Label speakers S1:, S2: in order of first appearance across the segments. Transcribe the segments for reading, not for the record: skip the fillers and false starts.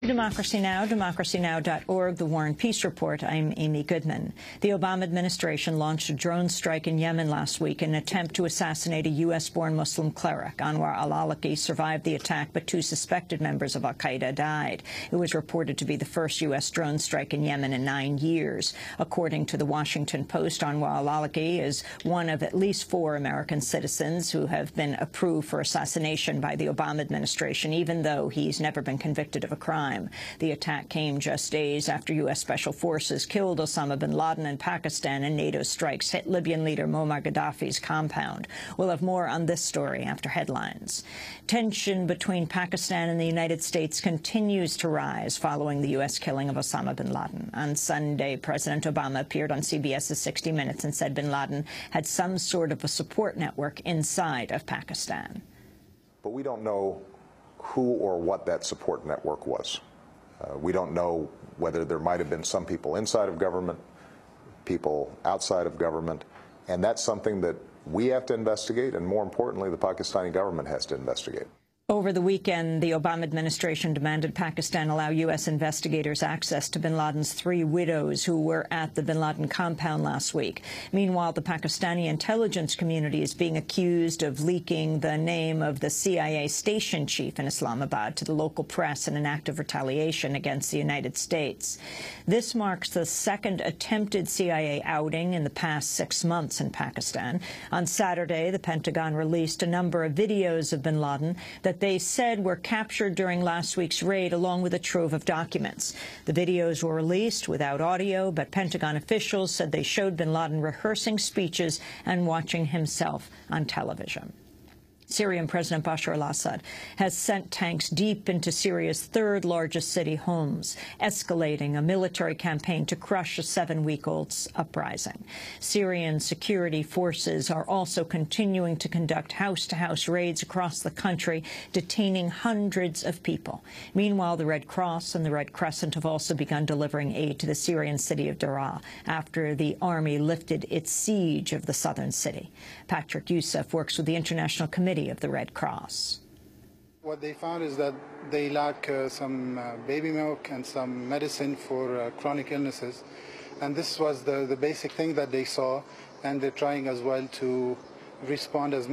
S1: Democracy Now!, democracynow.org, The War and Peace Report. I'm Amy Goodman. The Obama administration launched a drone strike in Yemen last week in an attempt to assassinate a U.S.-born Muslim cleric. Anwar al-Awlaki survived the attack, but 2 suspected members of al-Qaeda died. It was reported to be the first U.S. drone strike in Yemen in 9 years. According to the Washington Post, Anwar al-Awlaki is one of at least 4 American citizens who have been approved for assassination by the Obama administration, even though he's never been convicted of a crime. The attack came just days after U.S. Special Forces killed Osama bin Laden in Pakistan, and NATO strikes hit Libyan leader Muammar Gaddafi's compound. We'll have more on this story after headlines. Tension between Pakistan and the United States continues to rise following the U.S. killing of Osama bin Laden. On Sunday, President Obama appeared on CBS's 60 Minutes and said bin Laden had some sort of a support network inside of Pakistan.
S2: But we don't know who or what that support network was. We don't know whether there might have been some people inside of government, people outside of government, and that's something that we have to investigate, and more importantly, the Pakistani government has to investigate.
S1: Over the weekend, the Obama administration demanded Pakistan allow U.S. investigators access to bin Laden's 3 widows who were at the bin Laden compound last week. Meanwhile, the Pakistani intelligence community is being accused of leaking the name of the CIA station chief in Islamabad to the local press in an act of retaliation against the United States. This marks the 2nd attempted CIA outing in the past 6 months in Pakistan. On Saturday, the Pentagon released a number of videos of bin Laden that they said were captured during last week's raid, along with a trove of documents. The videos were released without audio, but Pentagon officials said they showed bin Laden rehearsing speeches and watching himself on television. Syrian President Bashar al-Assad has sent tanks deep into Syria's 3rd largest city, Homs, escalating a military campaign to crush a 7-week-old uprising. Syrian security forces are also continuing to conduct house-to-house raids across the country, detaining hundreds of people. Meanwhile, the Red Cross and the Red Crescent have also begun delivering aid to the Syrian city of Daraa after the army lifted its siege of the southern city. Patrick Youssef works with the International Committee of the Red Cross.
S3: What they found is that they lack some baby milk and some medicine for chronic illnesses, and this was the basic thing that they saw, and they're trying as well to respond as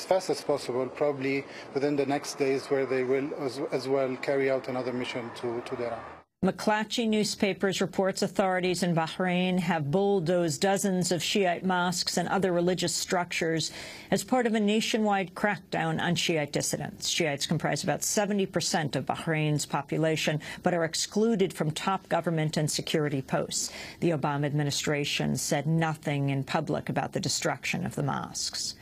S3: fast as possible, probably within the next days, where they will as well carry out another mission to Daraa.
S1: McClatchy Newspapers reports authorities in Bahrain have bulldozed dozens of Shiite mosques and other religious structures as part of a nationwide crackdown on Shiite dissidents. Shiites comprise about 70% of Bahrain's population, but are excluded from top government and security posts. The Obama administration said nothing in public about the destruction of the mosques.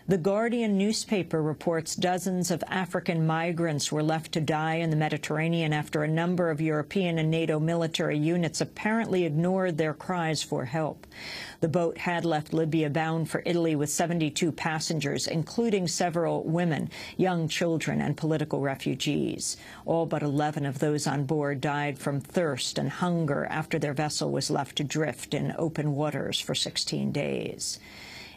S1: The Guardian newspaper reports dozens of African migrants were left to die in the Mediterranean after a number of European and NATO military units apparently ignored their cries for help. The boat had left Libya bound for Italy with 72 passengers, including several women, young children, and political refugees. All but 11 of those on board died from thirst and hunger after their vessel was left to drift in open waters for 16 days.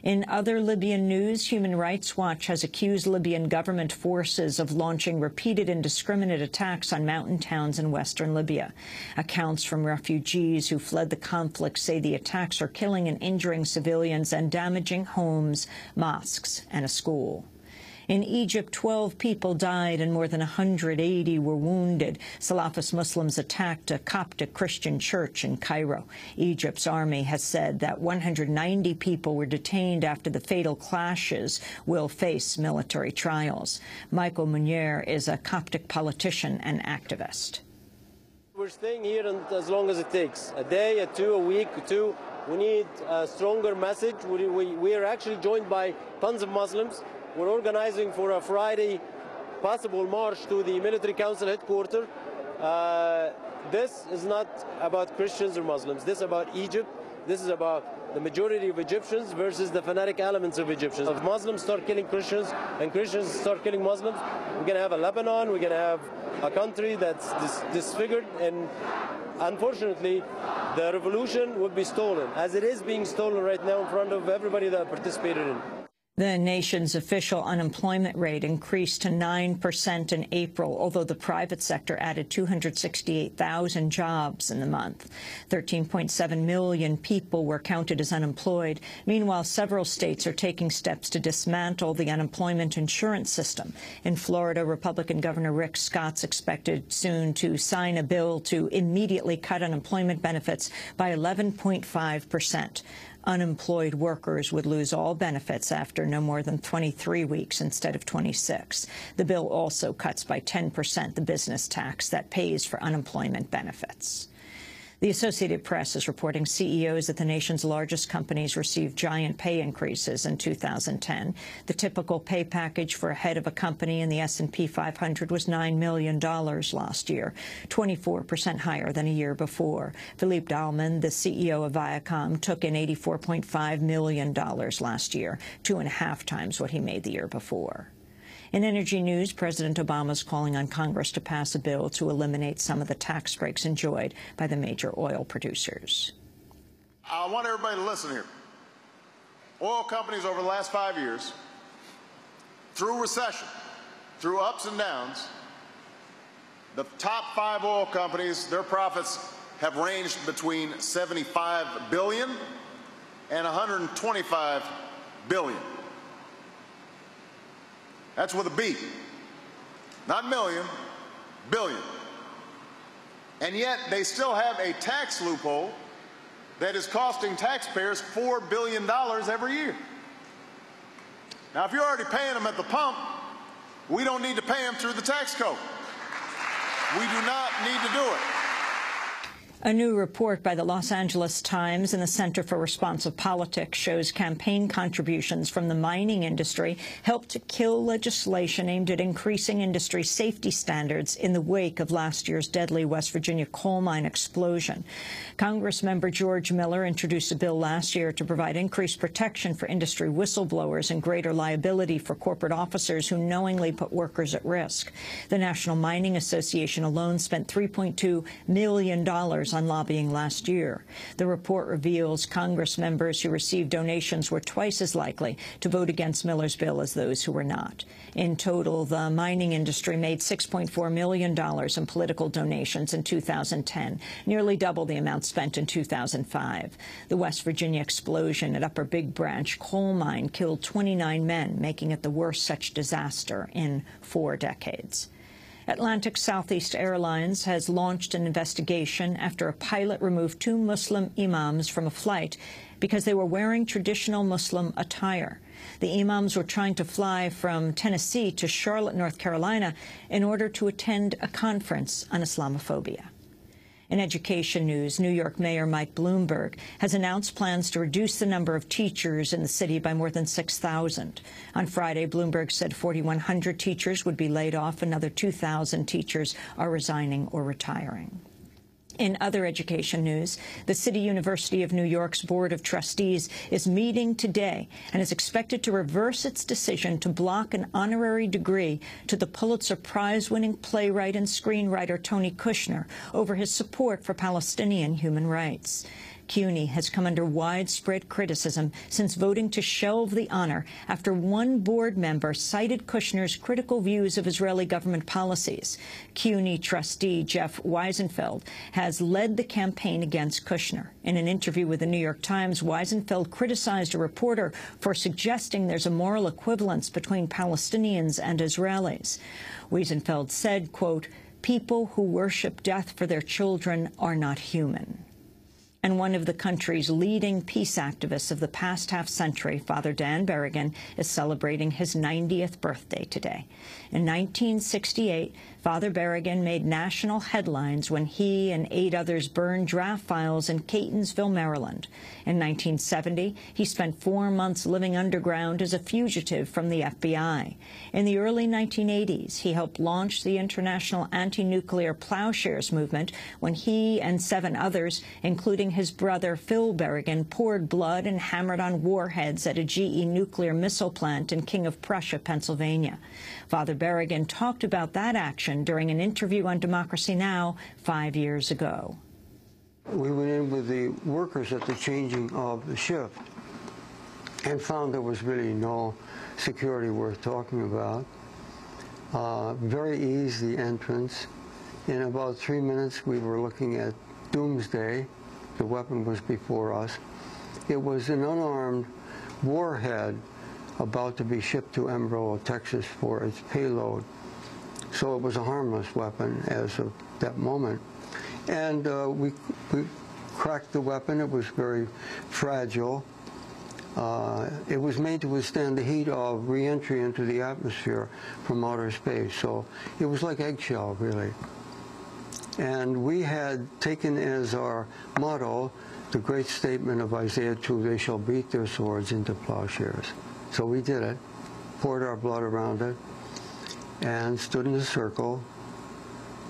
S1: In other Libyan news, Human Rights Watch has accused Libyan government forces of launching repeated indiscriminate attacks on mountain towns in western Libya. Accounts from refugees who fled the conflict say the attacks are killing and injuring civilians and damaging homes, mosques, and a school. In Egypt, 12 people died and more than 180 were wounded. Salafist Muslims attacked a Coptic Christian church in Cairo. Egypt's army has said that 190 people were detained after the fatal clashes will face military trials. Michael Munier is a Coptic politician and activist.
S4: We're staying here as long as it takes, a day, a 2, a week, 2. We need a stronger message. We are actually joined by tons of Muslims. We're organizing for a Friday possible march to the military council headquarters. This is not about Christians or Muslims. This is about Egypt. This is about the majority of Egyptians versus the fanatic elements of Egyptians. If Muslims start killing Christians and Christians start killing Muslims, we're going to have a Lebanon, we're going to have a country that's disfigured, and unfortunately, the revolution would be stolen, as it is being stolen right now in front of everybody that participated in it.
S1: The nation's official unemployment rate increased to 9% in April, although the private sector added 268,000 jobs in the month. 13.7 million people were counted as unemployed. Meanwhile, several states are taking steps to dismantle the unemployment insurance system. In Florida, Republican Governor Rick Scott's expected soon to sign a bill to immediately cut unemployment benefits by 11.5%. Unemployed workers would lose all benefits after no more than 23 weeks instead of 26. The bill also cuts by 10% the business tax that pays for unemployment benefits. The Associated Press is reporting CEOs at the nation's largest companies received giant pay increases in 2010. The typical pay package for a head of a company in the S&P 500 was $9 million last year, 24% higher than a year before. Philippe Dalman, the CEO of Viacom, took in $84.5 million last year, 2.5 times what he made the year before. In energy news, President Obama is calling on Congress to pass a bill to eliminate some of the tax breaks enjoyed by the major oil producers.
S5: I want everybody to listen here. Oil companies over the last 5 years, through recession, through ups and downs, the top 5 oil companies, their profits have ranged between $75 billion and $125 billion. That's with a B. Not million, billion. And yet they still have a tax loophole that is costing taxpayers $4 billion every year. Now, if you're already paying them at the pump, we don't need to pay them through the tax code. We do not need to do it.
S1: A new report by the Los Angeles Times and the Center for Responsive Politics shows campaign contributions from the mining industry helped to kill legislation aimed at increasing industry safety standards in the wake of last year's deadly West Virginia coal mine explosion. Congressmember George Miller introduced a bill last year to provide increased protection for industry whistleblowers and greater liability for corporate officers who knowingly put workers at risk. The National Mining Association alone spent $3.2 million on lobbying last year. The report reveals Congress members who received donations were twice as likely to vote against Miller's bill as those who were not. In total, the mining industry made $6.4 million in political donations in 2010, nearly double the amount spent in 2005. The West Virginia explosion at Upper Big Branch coal mine killed 29 men, making it the worst such disaster in 4 decades. Atlantic Southeast Airlines has launched an investigation after a pilot removed 2 Muslim imams from a flight because they were wearing traditional Muslim attire. The imams were trying to fly from Tennessee to Charlotte, North Carolina, in order to attend a conference on Islamophobia. In education news, New York Mayor Mike Bloomberg has announced plans to reduce the number of teachers in the city by more than 6,000. On Friday, Bloomberg said 4,100 teachers would be laid off. Another 2,000 teachers are resigning or retiring. In other education news, the City University of New York's Board of Trustees is meeting today and is expected to reverse its decision to block an honorary degree to the Pulitzer Prize-winning playwright and screenwriter Tony Kushner over his support for Palestinian human rights. CUNY has come under widespread criticism since voting to shelve the honor after one board member cited Kushner's critical views of Israeli government policies. CUNY trustee Jeff Weisenfeld has led the campaign against Kushner. In an interview with the New York Times, Weisenfeld criticized a reporter for suggesting there's a moral equivalence between Palestinians and Israelis. Weisenfeld said, quote, "People who worship death for their children are not human." And one of the country's leading peace activists of the past half-century, Father Dan Berrigan, is celebrating his 90th birthday today. In 1968, Father Berrigan made national headlines when he and 8 others burned draft files in Catonsville, Maryland. In 1970, he spent 4 months living underground as a fugitive from the FBI. In the early 1980s, he helped launch the international anti-nuclear plowshares movement when he and 7 others, including his brother Phil Berrigan, poured blood and hammered on warheads at a GE nuclear missile plant in King of Prussia, Pennsylvania. Father Berrigan talked about that action during an interview on Democracy Now! 5 years ago.
S6: We went in with the workers at the changing of the shift, and found there was really no security worth talking about. Very easy entrance. In about 3 minutes, we were looking at Doomsday. The weapon was before us. It was an unarmed warhead about to be shipped to Amarillo, Texas for its payload. So it was a harmless weapon as of that moment. And we cracked the weapon. It was very fragile. It was made to withstand the heat of re-entry into the atmosphere from outer space. So it was like eggshell, really. And we had taken as our motto the great statement of Isaiah 2, they shall beat their swords into plowshares. So we did it, poured our blood around it, and stood in a circle,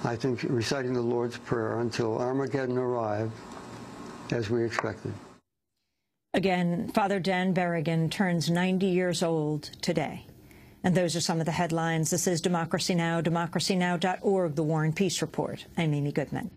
S6: I think reciting the Lord's Prayer until Armageddon arrived, as we expected.
S1: Again, Father Dan Berrigan turns 90 years old today. And those are some of the headlines. This is Democracy Now!, democracynow.org, The War and Peace Report. I'm Amy Goodman.